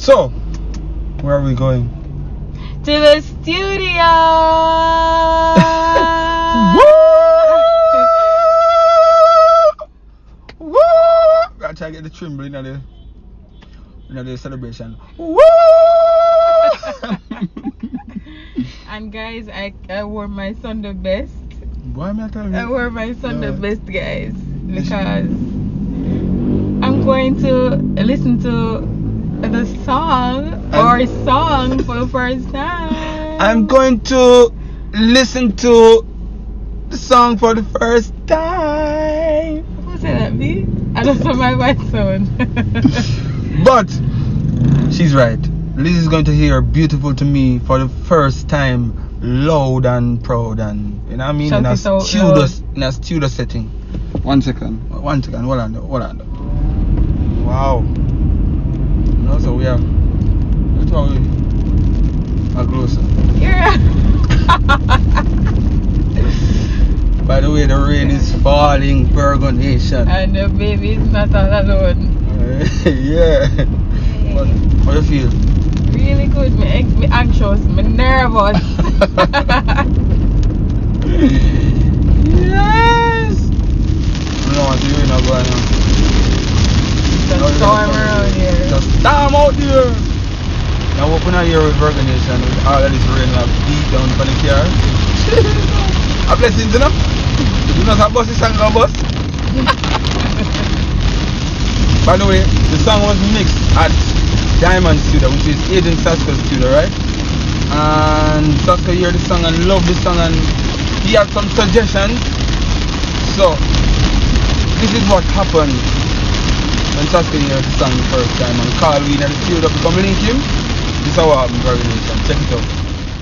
So, where are we going? To the studio. Woo! Woo! Gotta try to get the tremble in the celebration. Woo! And guys, I wore my Sunday best. Why am I telling you? I wore my Sunday best, guys, because I'm going to listen to the song or song for the first time. I'm going to listen to the song for the first time. Who said that, me? I don't know my white sound. But she's right. Liz is going to hear "Beautiful to Me" for the first time, loud and proud, and you know what I mean, in a studio setting. 1 second. Hold on. Wow. And also we have a closer. Yeah. By the way, the rain is falling, Virgo Nation. And the baby is not all alone. Yeah. What do you feel? Really good. Me anxious. Me nervous. Yes. I don't want to hear no going on. It's a storm around here. It's a storm out there. Now open a year with Virgo Nation with all of this rain have beat down for the car. A blessing, you know? You not have buses and no bus. By the way, the song was mixed at Diamond Studio, which is Aiden Saska's studio, right? And Saska heard the song and loved the song, and he had some suggestions. So this is what happened when Saska heard the song the first time and called me in the studio to come link him. This is how it happened, Virgo Nation. Check it out.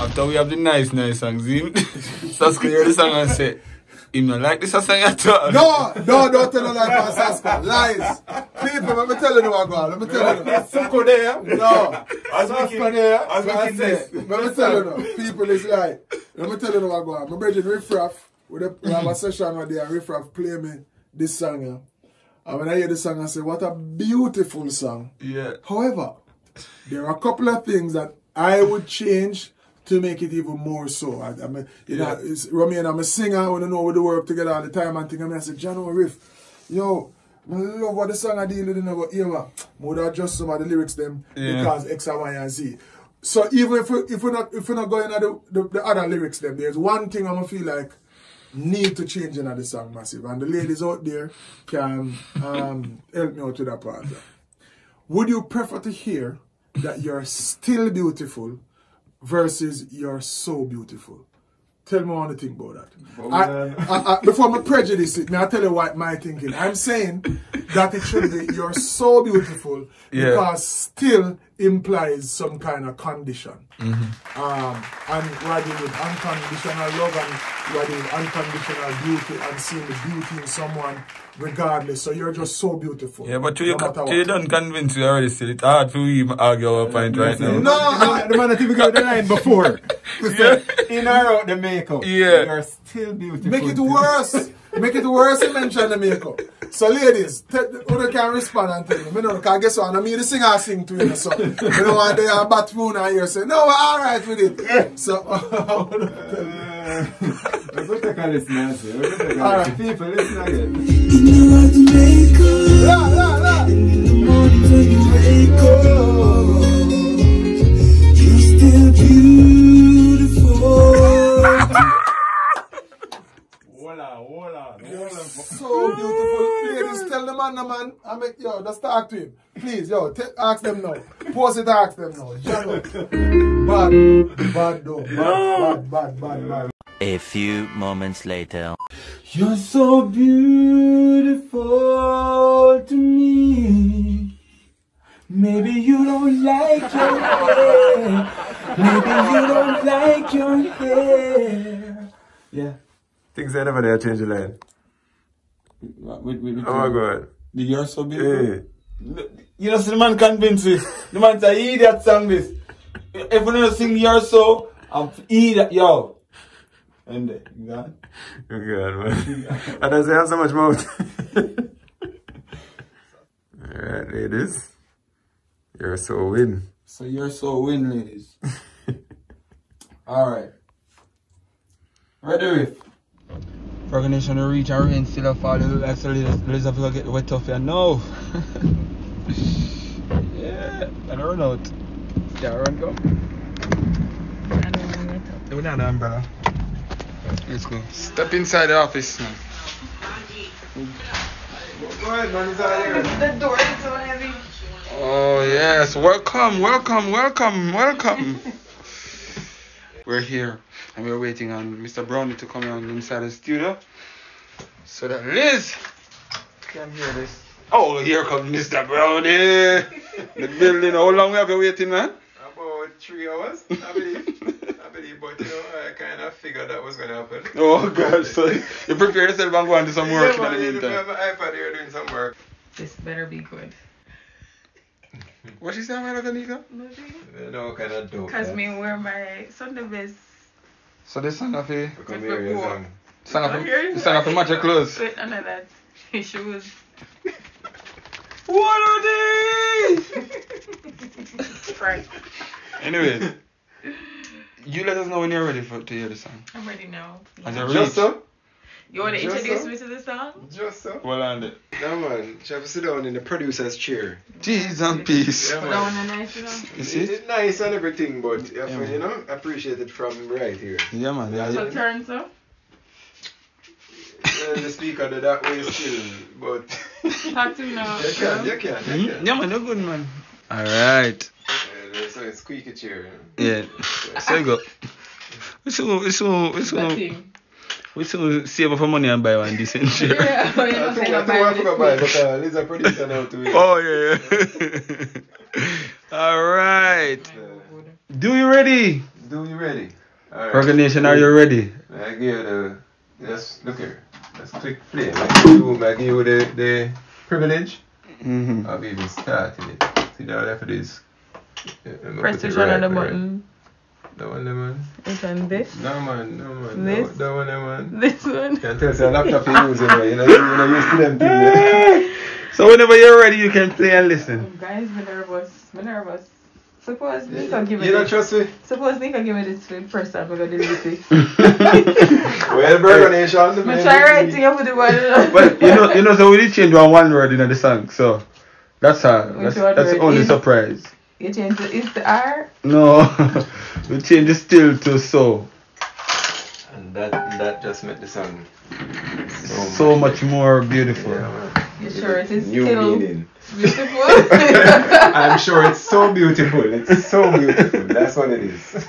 After we have the nice songs, Saska heard the song and said, "You not like this song at all?" No, don't tell no lie about Saska. Lies. People, let me tell you what going on. Let me tell you. Suko there. No. Saska there. Let me tell you no. People is like. Let me tell you what going on. My brother Riffraff, we have a session where they Riffraff play me this song. Yeah. And when I hear the song, I say, what a beautiful song. Yeah. However, there are a couple of things that I would change to make it even more so. I mean, you know, it's Romy and I'm a singer, I want to know we do work together all the time and things. I said, John Riff, yo, I love what the song I deal with in our ear. I would adjust some of the lyrics them because X, Y, and Z. So even if we're not going at the other lyrics them, there's one thing I'm gonna feel like need to change in the song massive. And the ladies out there can help me out with that part. Would you prefer to hear that you're still beautiful versus you're so beautiful? Tell me what you think about that. Before I prejudice it, I tell you what my thinking. I'm saying that it should be you're so beautiful because still implies some kind of condition. And what do with unconditional love and what with unconditional beauty and seeing the beauty in someone regardless. So you're just so beautiful. Yeah, but you don't convince you already still. It's hard to even argue our point right now. No, the man that you got the line before. In or out the makeup. Yeah. You're still beautiful. Make it worse. Make it worse and mention the makeup. So ladies, who can respond and tell me? I know, because guess what? I mean the singer sing to you. So I don't want to have bat phone and hear say, no, we're alright with it. So let's take a listen and see. Alright, people, listen again. You know how to make up. And in the morning when you wake up, you're still beautiful. You're so beautiful. Ladies, tell the man, I make, yo, just talk to him. Please, yo, ask them now. Pause it, ask them now. Bad though. Bad. A few moments later. You're so beautiful to me. Maybe you don't like your hair. Maybe you don't like your hair. Yeah. Things I never dare change the line. Oh my God. You're so beautiful. You know, so the man convinced me. The man said, idiot song this. If we don't sing You're So, I'm idiot, yo. And you got it? Oh God, man. And I say, I have so much mouth. Alright, ladies. You're so win. So you're so win, ladies. Alright. Ready, Riff? Recognition to reach and rain still a fall. Actually, let's have to get wet off here. No. Yeah, and run out. Yeah, run go. I don't want to get up. Do not umbrella. Let's go. Step inside the office now. Go ahead, man. It's all here. The door is so heavy. Oh yes, welcome, welcome, welcome, welcome. We're here and we're waiting on Mr. Brownie to come on inside the studio so that Liz can hear this. Oh, here comes Mr. Brownie. The building. How long have you waiting, man? About 3 hours, I believe, but you know, I kind of figured that was going to happen. Oh God, so you prepare yourself and go and do some work Yeah, in the man, meantime. I have an iPad here doing some work. This better be good. What she say, Anika? You know, kind of dope. Because me wear my Sunday best. So this song of a Come here, you song of a magic clothes. Wait, none of that. His shoes. What are these? Right. Anyways, you let us know when you're ready to hear the song. I'm ready now. As you Just reach. so? You want to Just introduce so? me to the song? Just so. Well on it. No, man. You have to sit down in the producer's chair. Cheese and peace. Yeah, Put man. down a nice, you know. You see? It's nice and everything, but you have Yeah, to, man. you know, appreciate it from right here. Yeah, man. Yeah, So yeah. turn, so. The speaker did that way still, but Talk to me now. you can. Yeah, man. You're good, man. All right. So it's squeaky chair. Yeah. So you go. We That thing. save up for money and buy one decent chair. Yeah, oh, you I know, think say I no buy this forgot buy, thing. but Liz a producer now too. Oh yeah. All right. Do you ready? Do you ready? Alright. Recognition, are you ready? I give you the. Just look here. Let's click play. I give you the privilege Mm-hmm. of even starting it. See that if it is. Press the on the button. That one, man. Which one? This? No, man. This? That one, man. This one? Can't tell us a laptop you use anyway. You know, used to them things. So whenever you're ready, you can play and listen. Guys, me nervous. Suppose they can give me You don't this. trust me? Suppose they can give me this for the first time I'm gonna delete it. Well, Burger Nation. I'm try writing up with the one. But you know, so we did change one word in the song, so that's Which one that's word only is- surprise. You change the is the R? No, we changed the still to so. And that just made the song So much more beautiful. Yeah, man. You sure it is New still meaning. beautiful? I'm sure it's so beautiful. It's so beautiful. That's what it is.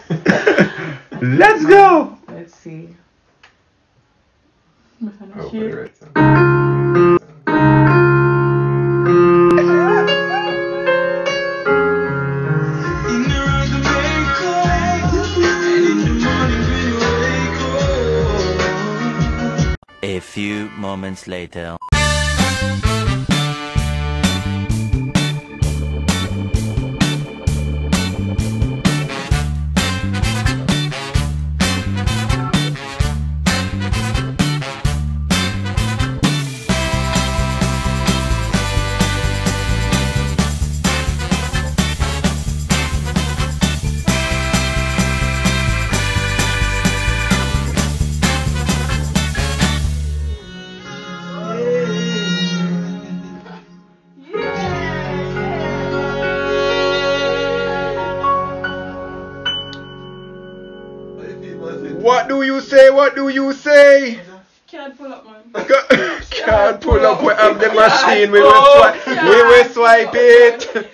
Let's go. Let's see. Oh, for the right song. A few moments later. What do you say? What do you say? Can't pull up, man. Can't pull up. We have the machine. We will swipe it.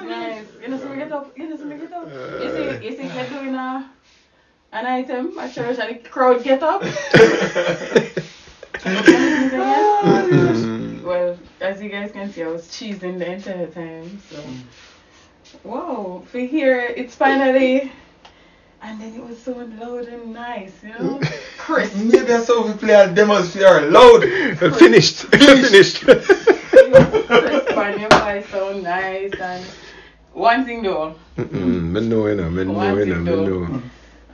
Nice. You know, so we get up. You see, you're doing an item at church and the crowd get up. Well, as you guys can see, I was cheesing the entire time. So, wow, for here, it's finally, and then it was so loud and nice, you know, crisp. Maybe I saw we play a demonstration loud. Finished. Crisp and your voice so nice. And one thing though, Me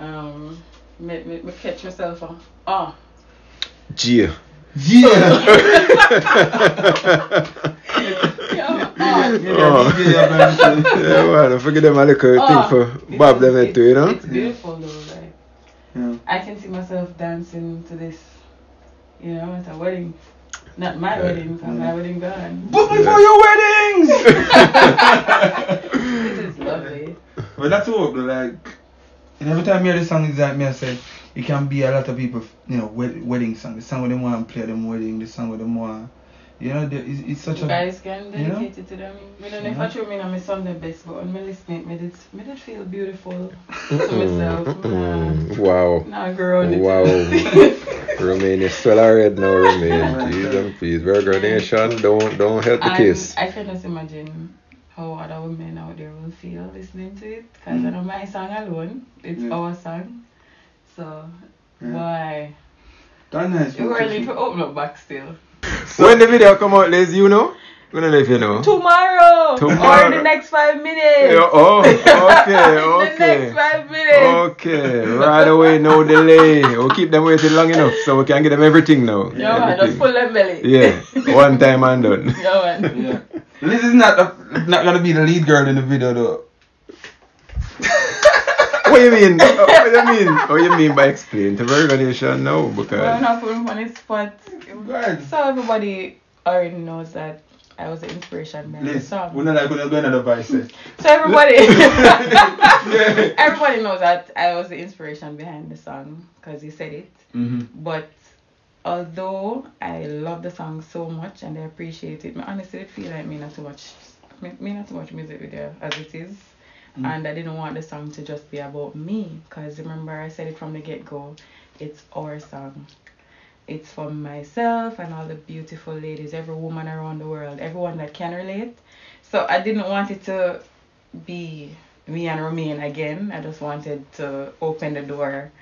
know. me catch myself on. Gia. Yeah. Yeah. Yeah, man, forget them a little thing for Bob them into, you know? It's beautiful though, like. I can see myself dancing to this, you know, at a wedding. Not my wedding, because my wedding gone. Book me for your weddings! This is lovely. But that's all, like, and every time you hear the song, it's like me, I say, it can be a lot of people, you know, wedding song. The song where they want to play them wedding, the song where they want, you know, it's such a... Guys can dedicate it to them. I don't know if I show me my Sunday best, but when I listen it made it feel beautiful to myself. Wow. Now girl. Wow. Romaine is swell red now, Romaine. Jeez and please. Virgo Nation, don't help the case. I can just imagine how other women out there will feel listening to it. Because I know my song alone. It's our song. So, why? That's nice. You really need to open up back still. When the video come out, Liz, you know? We don't know if you know. Tomorrow! Or in the next 5 minutes! Oh, okay, The next 5 minutes! Okay, right away, no delay. We'll keep them waiting long enough so we can get them everything now. Yo man, just pull them belly. Yeah, one time and done. Yo man. Yeah. Liz is not gonna be the lead girl in the video though. What you mean? What you mean by explain to Virgo Nation now? Because Well, not put him on his spot. Right. So everybody already knows that I was the inspiration behind the Liz, song. we're not going to another vice. So everybody everybody knows that I was the inspiration behind the song because he said it. But although I love the song so much and I appreciate it, I honestly feel like me not too much music video as it is. And I didn't want the song to just be about me, because remember I said it from the get-go, it's our song. It's for myself and all the beautiful ladies, every woman around the world, everyone that can relate. So I didn't want it to be me and Romaine again. I just wanted to open the door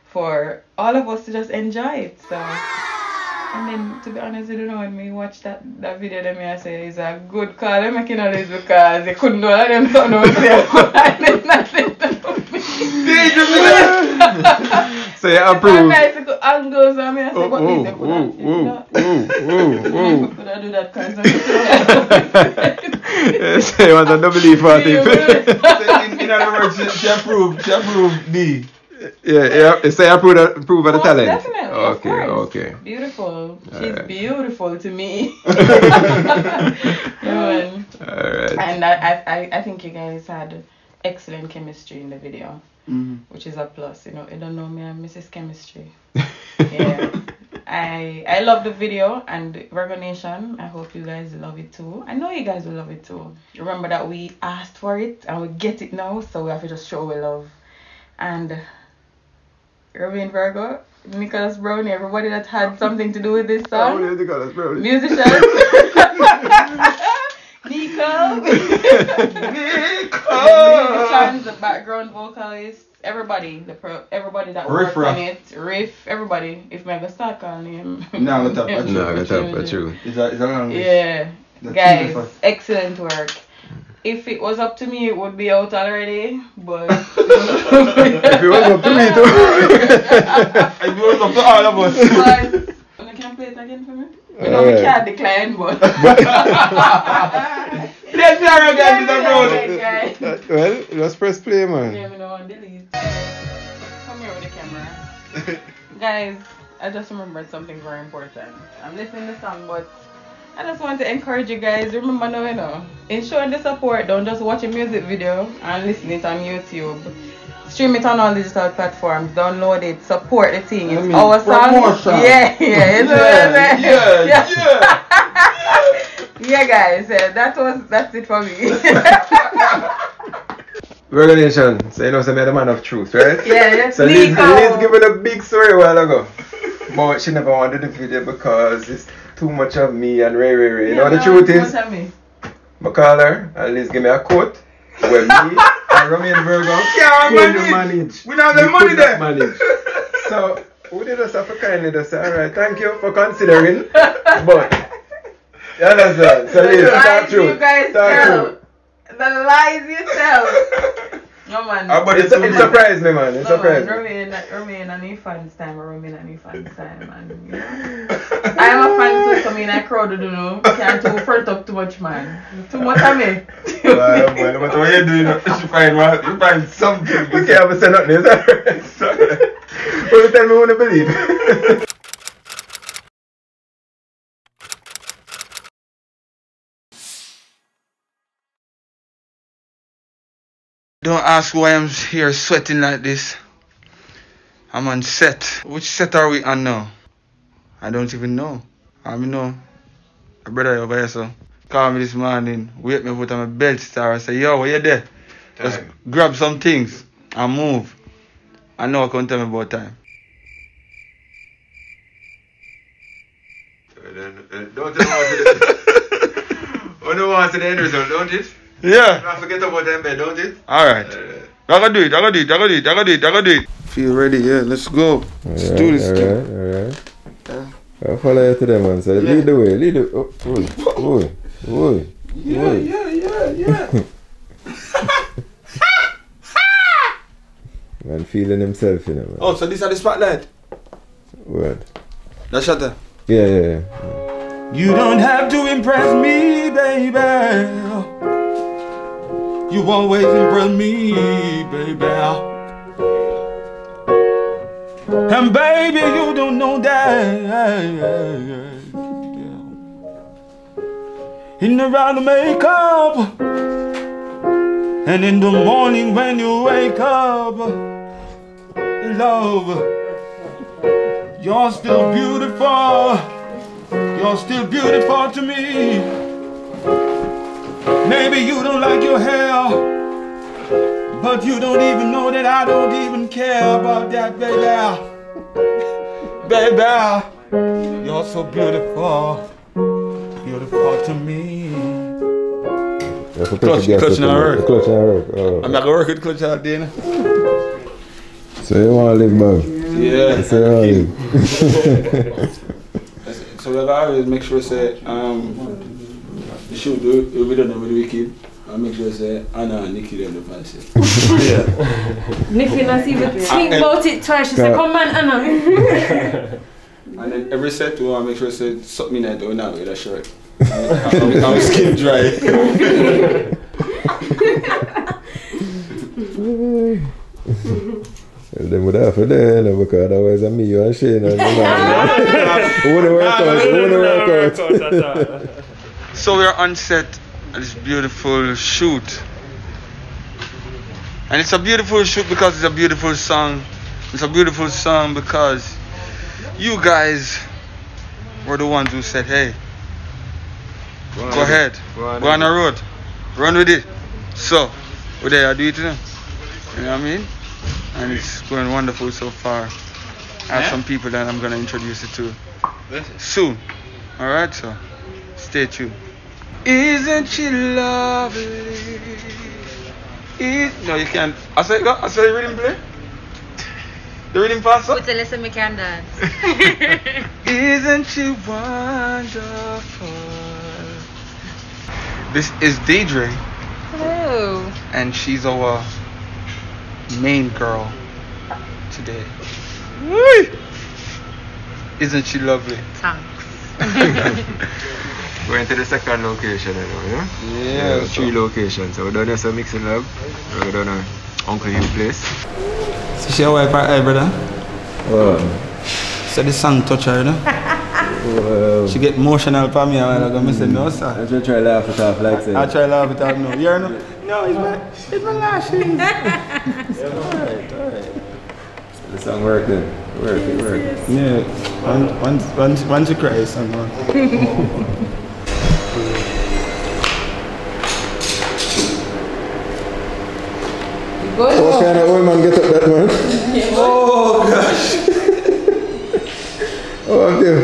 for all of us to just enjoy it. So, and then to be honest, I don't know, when we watched that video, then I say it's a good call I'm making all this because they couldn't do all of them something over there. And there's nothing to me. so you approve. Angles, I mean, I say, but these could I do that kind of So you want a double E party? In other words, she approved D. Yeah, so you approve of the talent? Definitely, okay, of course. okay. Beautiful. She's beautiful to me. Alright. And I think you guys had excellent chemistry in the video, which is a plus. You know, you don't know me, I'm Mrs. Chemistry. Yeah. I love the video, and Virgo Nation, I hope you guys love it too. I know you guys will love it too. Remember that we asked for it and we get it now, so we have to just show we love. And Romaine, Virgo, Nicholas Brownie, everybody that had something to do with this song. Musicians. Nico. Musicians, the background vocalists, everybody, everybody that worked on it, Riff, everybody. If I go start calling him. No, that's true. Yeah, guys, excellent work. If it was up to me, it would be out already, but... If it was up to me too. If it was up to all of us. But, you can play it again for me? You know, we can't decline, but... Let's hear again, Well, let's press play, man. Yeah, we don't want to delete. Come here with the camera. Guys, I just remembered something very important. I'm listening to the song, but I just want to encourage you guys. Remember now, you know, in showing the support, don't just watch a music video and listen it on YouTube. Stream it on all digital platforms. Download it. Support the thing. It's our song. Yeah. Yeah, guys. That's it for me. Virgo Nation, so you know, so I'm the man of truth, right? Yeah. So Liz given a big story a while ago, but she never wanted the video because it's too much of me and Ray. You know the truth is, I call her and Liz give me a quote where me and Romaine Virgo can't manage. We don't have the money there. Manage. So we did just have to kindly just say, alright, thank you for considering, but you understand? So Liz, talk truth. You guys tell. The lies you tell. No man. But it surprised me, man. It surprised me. Remain on the fans time, man. You know? I am a fan too, so I mean I crowded, you know. Can't too front up too much, man. Too much of me. But what you doing? You find something. We can't have say nothing, is that right? But you tell me what to believe. Don't ask why I'm here sweating like this. I'm on set. Which set are we on now? I don't even know. I know. A brother over here, so call me this morning, wake me put on my bed star and say, yo, where you there? Just grab some things and move. I know I can't tell me about time. Don't want to the end result, don't it? Yeah. Don't forget about them bed, don't it? Alright. I gotta do it. Feel ready, yeah, let's go. Let's do this. Alright. I'll follow you to them, man. So lead the way. Yeah. Man feeling himself, you know, man. Oh, so this are the spotlight? What? The shutter? Yeah. You don't have to impress me, baby. You always impress me, baby. And baby, you don't know that. In the round of makeup, and in the morning when you wake up, love, you're still beautiful. You're still beautiful to me. Maybe you don't like your hair, but you don't even know that I don't even care about that, baby. Baby, you're so beautiful. Beautiful to me. Clutch not work. Oh. I'm not gonna work with clutch out there. So you want to live, man? Yeah. So you want to live. So we always make sure say the shoot will be done with the wicked. I make sure say Anna and Nikki them the fancy. Yeah. Nikki not even think about it twice. She said, come on, Anna. And then every set I make sure say suck me night or not with a shirt. I'm skin dry. Them would have for there, because otherwise I'm me, you and Shane and it wouldn't work out. So we're on set at this beautiful shoot. And it's a beautiful shoot because it's a beautiful song. It's a beautiful song because you guys were the ones who said, hey, go ahead, go on the road, run with it. So, we're there, I do it to them. You know what I mean? And it's going wonderful so far. I have some people that I'm going to introduce you to soon. Alright, so stay tuned. Isn't she lovely? No, you can't. I saw the rhythm play. The rhythm pass up. Put a lesson me can dance. Isn't she wonderful? This is Deidre. Hello. And she's our main girl today. Woo! Isn't she lovely? Thanks. Going to the second location, you know? Yeah. 3 locations. So we're done here, so mixing love. We're done our Uncle Hugh place. So she a wife her eye, brother? Wow. So the song touch her, you know? Wow. She get emotional for me a while ago. I said, no, sir. I just try to laugh it off like that. I try to laugh it off now. You hear no? No, it's my lashes. Alright. The song worked then. It worked. Yeah. Once you cry, song on. What kind of old man get up that man? Oh gosh. Oh, I'm you.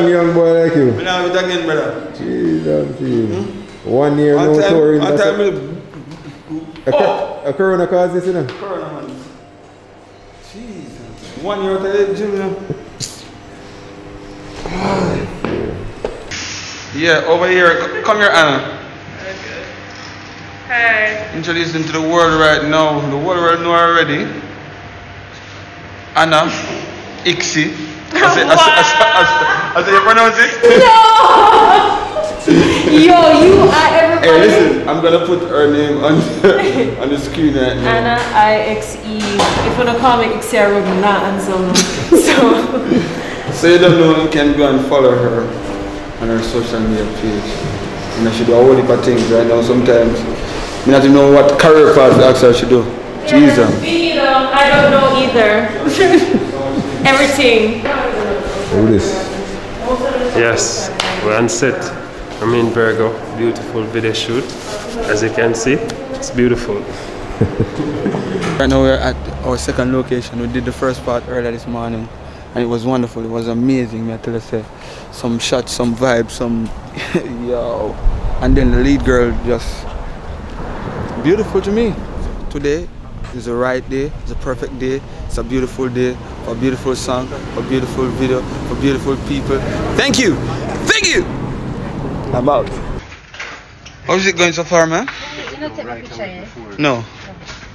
Young boy like you. We now have it again, brother. Jeez, I'm feeling. 1 year no touring. One time a corona cause this, you know? Corona, man. Jesus. 1 year out of the gym, you know? Yeah, over here. Come here, Anna. Hi. Introducing to the world right now. The world know already. Anna Ixi. As you pronounce it? Yo, you are everybody. Hey, listen, I'm gonna put her name on the screen right now. Anna IXE. If you wanna call me Ixi, I would not answer. So you don't know, you can go and follow her on her social media page. And she do a whole heap of things right now. Sometimes I not know what career path actually she do. Jesus. I don't know either. Everything. Who this? Yes, we're on set. I'm in Virgo. Beautiful video shoot. As you can see, it's beautiful. Right now we're at our second location. We did the first part earlier this morning and it was wonderful. It was amazing, I tell you. Say. Some shots, some vibes, some yo. And then the lead girl just beautiful to me. Today is the right day, it's a perfect day, it's a beautiful day, for a beautiful song, for a beautiful video, for beautiful people. Thank you! Thank you! I'm out. How's it going so far, man? You know, take a picture, yeah? No.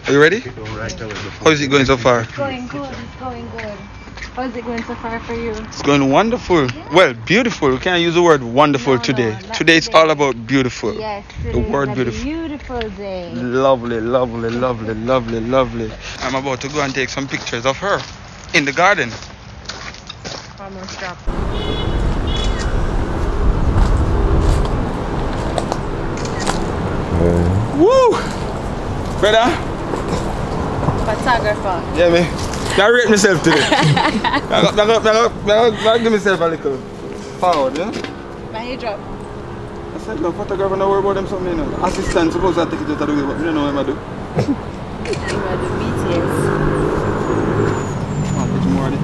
Are you ready? How is it going so far? It's going good, it's going good. How is it going so far for you? It's going wonderful. Yeah. Well, beautiful. We can't use the word wonderful today. Today it's all about beautiful. Yes, the word beautiful. Beautiful day. Lovely, lovely, lovely, lovely, lovely. I'm about to go and take some pictures of her in the garden. Almost dropped. Woo! Brother? Photographer. Yeah, me. I rate myself today. I give myself a little forward, yeah? When you drop? I said, no, photographer, don't worry about them something, you know. Assistant, suppose I take it out of the way, but you don't know what I do. You do BTS. I'll put more on the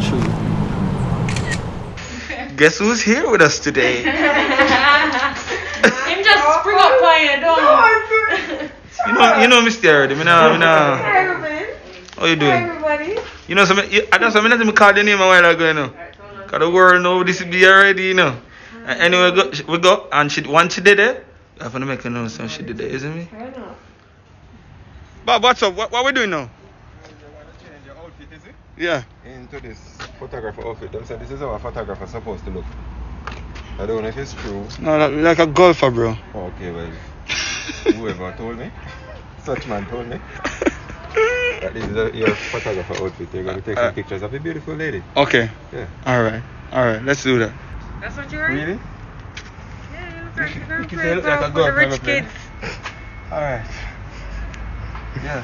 tree. Guess who's here with us today? Him just spring up on you, don't you know Mr. Erdi, Hi, Ruben. How you doing? Hi, everybody. You know, I don't know call the name a while ago, you know. Because the world know this be already, you know. And anyway, we go, and once she did it, I have to make a note, so she did it, isn't it? I know. Bob, what's up? What are we doing now? You want to change your outfit, is it? Yeah. Into this photographer outfit. Them said this is how a photographer is supposed to look. I don't know if it's true. No, like a golfer, bro. Okay, well, whoever told me, such man told me. That is your photographer outfit. You're going to take some pictures of a beautiful lady. Okay. Yeah. Alright, let's do that. That's what you're wearing? Really? Yeah, you look like you're going to You play look like a golf with the golfer, rich play. kids. Alright. Yeah.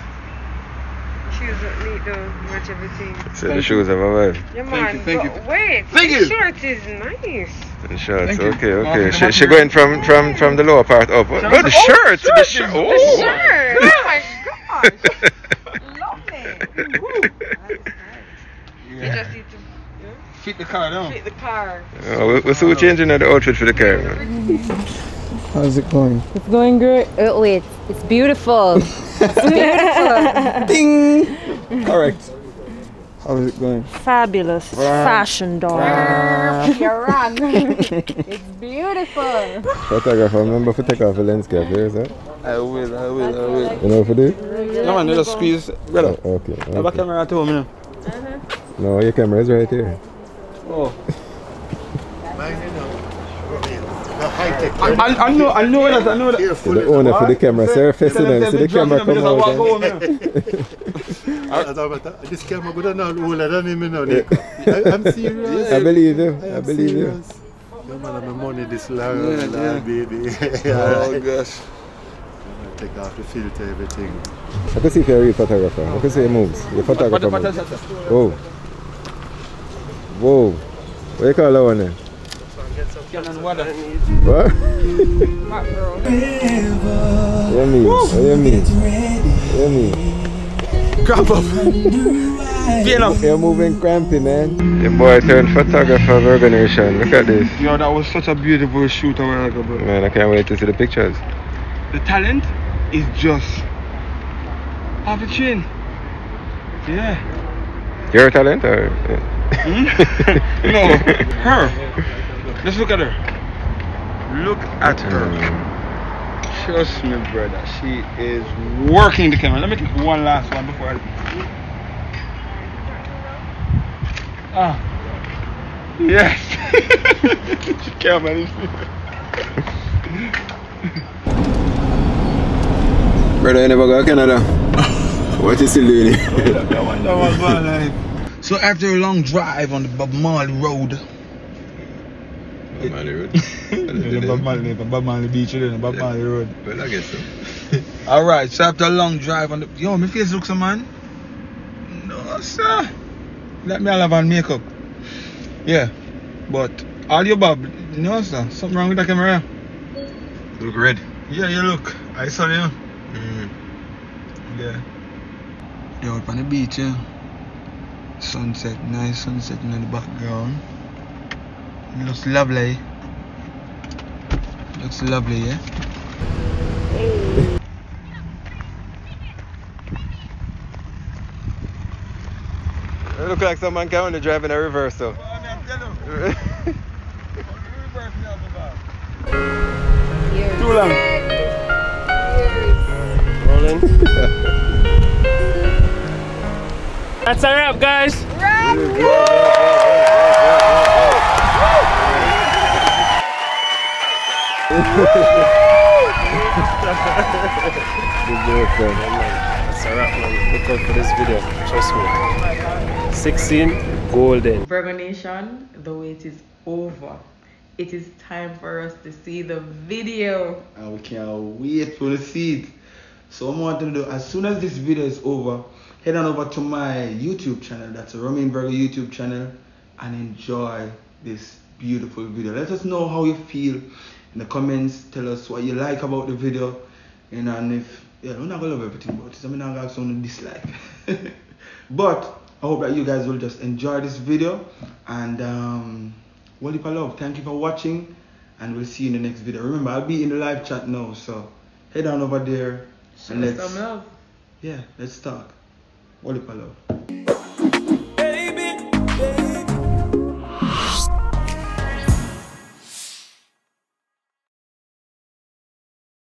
Shoes look neat though, match everything. So the shoes of a wife. Yeah, man. Thank you. Wait, Thank the you. short is nice. The shorts, Thank you. okay. She going from the lower part up. Oh, the shirt! The shirt! The shirt! Oh my gosh! Lovely! You just need to Fit the car down. fit the car. We're still changing the outfit for the car. How's it going? It's going great. Wait, it's beautiful. Ding! Correct. How is it going? Fabulous. Fashion doll. You're wrong. It's beautiful. Photographer, remember to take off the lens cap, is it? I will. You know what to do? No man, you just squeeze. Brother. Okay. Have a camera at home, you know. No, your camera is right here. Oh. I know that. So the owner for the camera surface, you know, so the camera come out. This camera good enough older than him, you know. I'm serious. I believe you. I believe you. Yo, man, I'm money this long, baby. Oh gosh. Take off the filter, everything. I can see if you're a real photographer. I can see your moves. Your photographer moves. Whoa. Whoa. What do you call that one then? What? What do you mean? Cramp up. You're moving crampy, man. The boy turned photographer of organization. Look at this. Yo, that was such a beautiful shoot a while ago, bro. Man, I can't wait to see the pictures. The talent is just off the chain. Yeah. Your talent or? No, her. Let's look at her. Look at her. Trust me, brother. She is working the camera. Let me take one last one before I. Yes. She can't manage me. Brother, you never go to Canada. What you still doing here? So after a long drive on the Bob Marley Road. Bob Marley Road? Bob Marley Beach, Bob Marley Road. Well, I guess so. Alright, so after a long drive on the... Yo, my face looks a man. No, sir. Let me all have on makeup. Yeah. But, all your Bob, no, sir. Something wrong with the camera. You look red. Yeah, you look. I saw you. Yeah. You're up on the beach, yeah. Sunset, nice sunset in the background. It looks lovely. Looks lovely, yeah. You look like someone can only drive in a reverse, so. Too long. Rolling. That's a wrap, guys. That's a wrap, man. Look out for this video. Trust me. 16 golden. Virgo Nation, the wait is over. It is time for us to see the video. And we can't wait for the see it. So what I want to do, as soon as this video is over, head on over to my YouTube channel. That's a Romain Virgo YouTube channel, and enjoy this beautiful video. Let us know how you feel in the comments. Tell us what you like about the video. And if, yeah, we're not going to love everything about it. I'm not going to have dislike. But I hope that you guys will just enjoy this video. And well, if I love, thank you for watching. And we'll see you in the next video. Remember, I'll be in the live chat now. So head on over there. And let's, some love. Yeah, let's talk. What if I love?